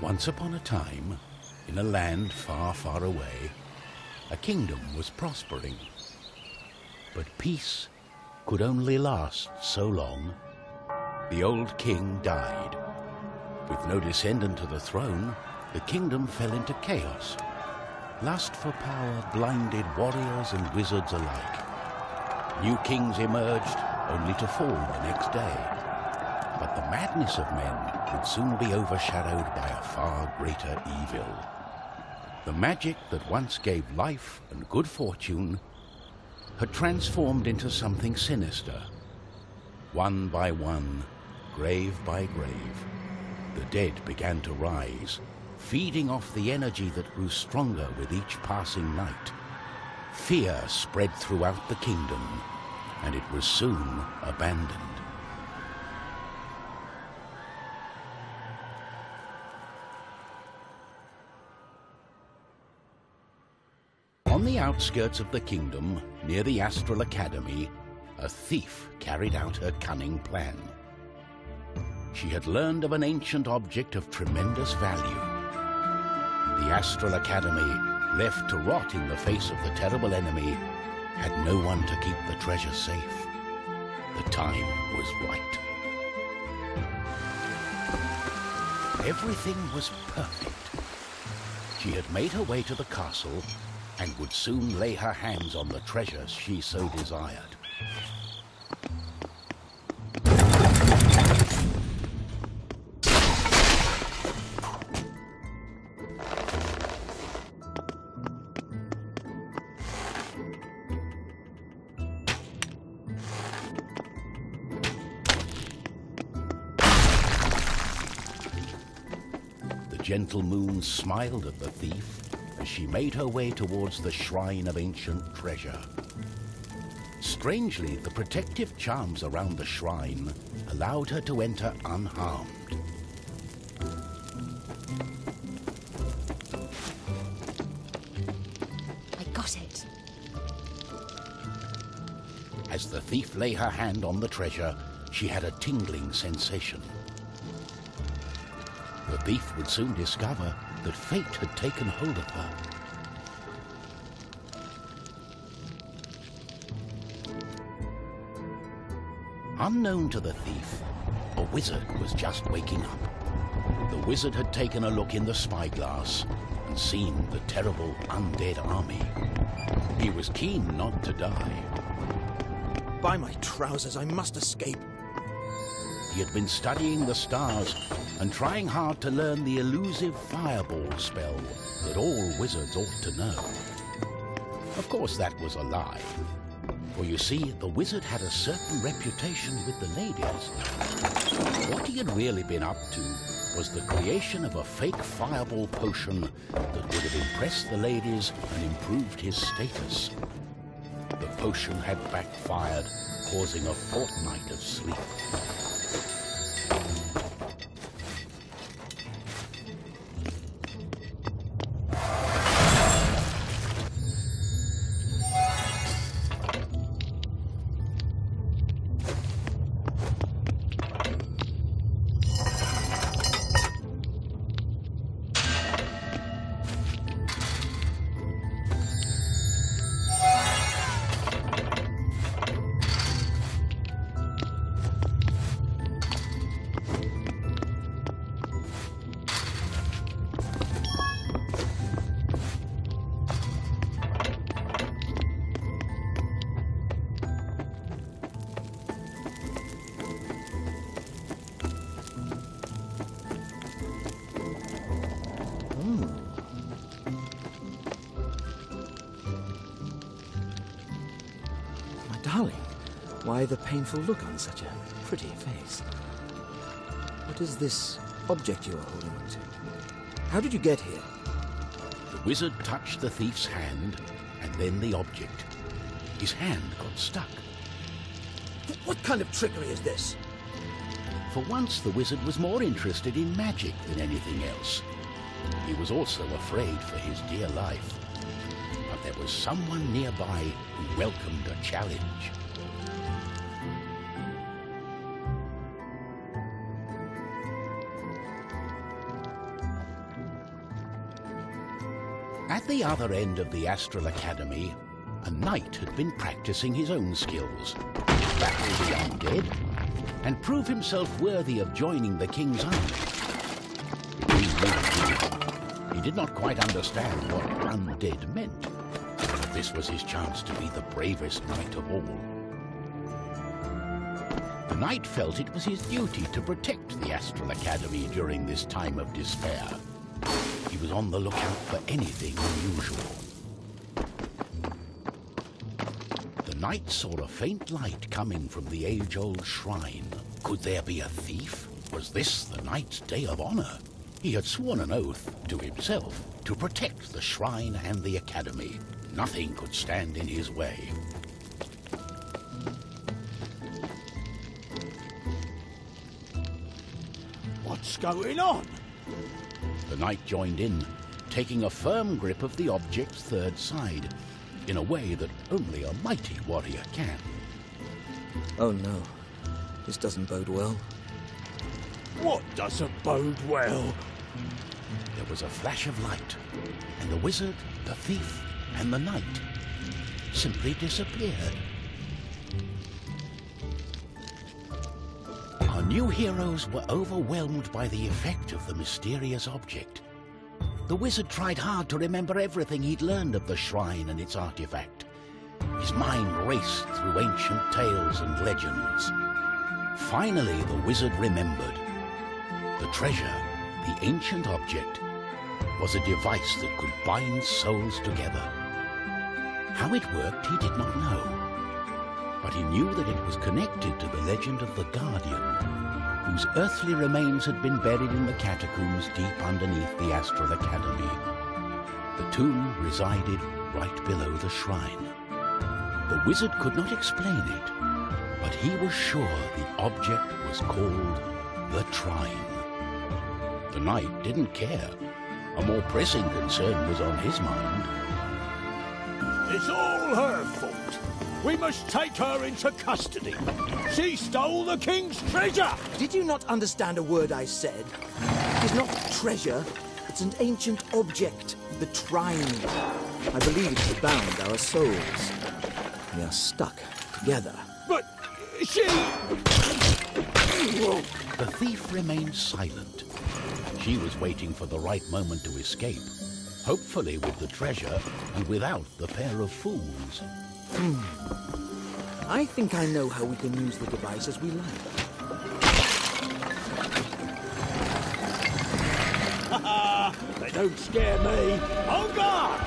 Once upon a time, in a land far, far away, a kingdom was prospering. But peace could only last so long. The old king died. With no descendant to the throne, the kingdom fell into chaos. Lust for power blinded warriors and wizards alike. New kings emerged, only to fall the next day. But the madness of men would soon be overshadowed by a far greater evil. The magic that once gave life and good fortune had transformed into something sinister. One by one, grave by grave, the dead began to rise, feeding off the energy that grew stronger with each passing night. Fear spread throughout the kingdom, and it was soon abandoned. On the outskirts of the kingdom, near the Astral Academy, a thief carried out her cunning plan. She had learned of an ancient object of tremendous value. The Astral Academy, left to rot in the face of the terrible enemy, had no one to keep the treasure safe. The time was right. Everything was perfect. She had made her way to the castle and would soon lay her hands on the treasures she so desired. The gentle moon smiled at the thief as she made her way towards the shrine of ancient treasure. Strangely, the protective charms around the shrine allowed her to enter unharmed. I got it. As the thief lay her hand on the treasure, she had a tingling sensation. The thief would soon discover that fate had taken hold of her. Unknown to the thief, a wizard was just waking up. The wizard had taken a look in the spyglass and seen the terrible undead army. He was keen not to die. By my trousers, I must escape. He had been studying the stars and trying hard to learn the elusive fireball spell that all wizards ought to know. Of course, that was a lie. For you see, the wizard had a certain reputation with the ladies. What he had really been up to was the creation of a fake fireball potion that would have impressed the ladies and improved his status. The potion had backfired, causing a fortnight of sleep. Darling, why the painful look on such a pretty face? What is this object you are holding on to? How did you get here? The wizard touched the thief's hand, and then the object. His hand got stuck. What kind of trickery is this? For once, the wizard was more interested in magic than anything else. He was also afraid for his dear life. But there was someone nearby who welcomed a challenge. At the other end of the Astral Academy, a knight had been practicing his own skills, battle the undead, and prove himself worthy of joining the king's army. He did not quite understand what undead meant, but this was his chance to be the bravest knight of all. The knight felt it was his duty to protect the Astral Academy during this time of despair. He was on the lookout for anything unusual. The knight saw a faint light coming from the age-old shrine. Could there be a thief? Was this the knight's day of honor? He had sworn an oath to himself to protect the shrine and the academy. Nothing could stand in his way. What's going on? The knight joined in, taking a firm grip of the object's third side, in a way that only a mighty warrior can. Oh no, this doesn't bode well. What doesn't bode well? There was a flash of light, and the wizard, the thief, and the knight simply disappeared. Our new heroes were overwhelmed by the effect of the mysterious object. The wizard tried hard to remember everything he'd learned of the shrine and its artifact. His mind raced through ancient tales and legends. Finally, the wizard remembered. The treasure, the ancient object, was a device that could bind souls together. How it worked, he did not know. But he knew that it was connected to the legend of the Guardian, whose earthly remains had been buried in the catacombs deep underneath the Astral Academy. The tomb resided right below the shrine. The wizard could not explain it, but he was sure the object was called the Trine. The knight didn't care. A more pressing concern was on his mind. It's all her fault. We must take her into custody. She stole the king's treasure! Did you not understand a word I said? It's not treasure, it's an ancient object, the Trine. I believe it has bound our souls. We are stuck together. But she... The thief remained silent. She was waiting for the right moment to escape, hopefully with the treasure and without the pair of fools. I think I know how we can use the device as we like. Ha! They don't scare me. On guard!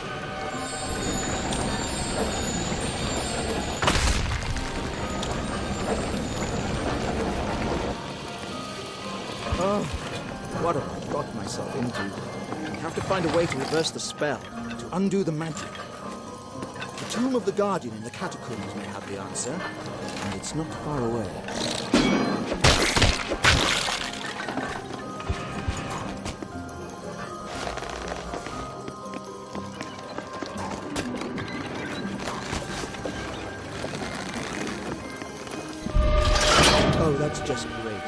Oh, what have I got myself into? I have to find a way to reverse the spell, to undo the magic. The tomb of the Guardian in the catacombs may have the answer, and it's not far away. Oh, that's just great.